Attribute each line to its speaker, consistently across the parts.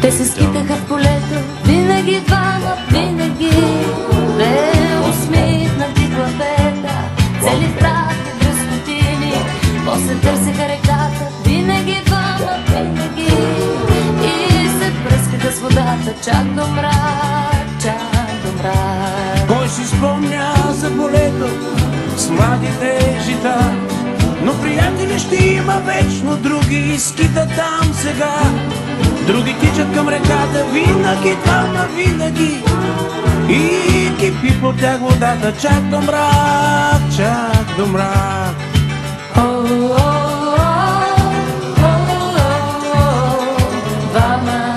Speaker 1: Те се скитаха в полето, винаги двама, винаги две усмихнати главета, цели в прах и дръскотини. После търсеха реката, винаги двама, винаги, и се пръскаха с водата, чак до мрак, чак до мрак.
Speaker 2: Кой си спомня за полето с младите жита? Но приятели ще има вечно, други скитат там сега. Други тичат към реката, винаги двама, винаги, и кипи по тях водата, чак до мрак, чак до мрак.
Speaker 1: Двама,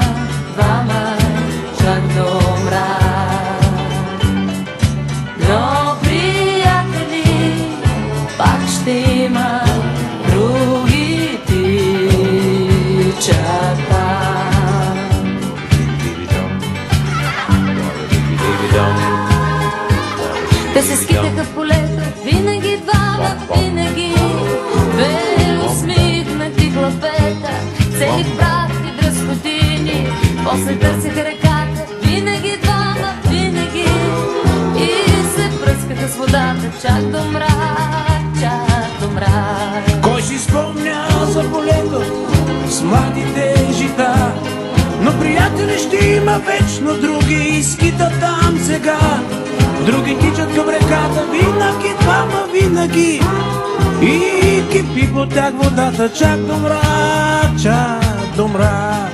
Speaker 1: двама, чак до мрак. Но приятели пак ще има, други тичат там. Те се скитаха в полето, винаги двама, винаги две усмихнати главета, цели в прах и дръскотини. После търсеха реката, винаги двама, винаги, и се пръскаха с водата, чак до мрак, чак до мрак.
Speaker 2: Кой си спомня за полето с младите жита? Но приятели ще има вечно, други скитат там сега. Други тичат към реката, винаги двама, винаги, и кипи по тях водата, чак до мрак, чак до мрак.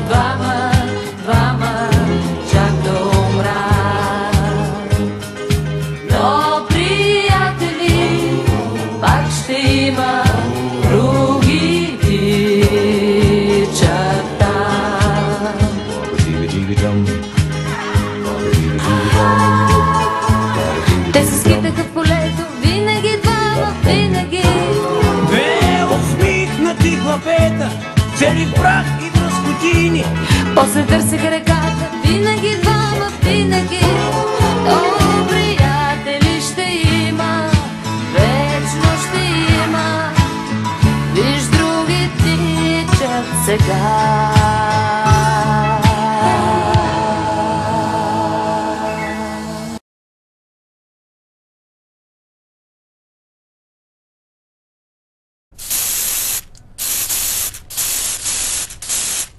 Speaker 1: Двама, двама, чак до мрак. Но приятели пак ще има, други тичат там. Те се скитаха в полето, винаги двама, винаги
Speaker 2: Две усмихнати главета, цели в прах и дръскотини.
Speaker 1: после търсеха реката, винаги двама, винаги. О, приятели ще има, вечно ще има, виж други тичат сега.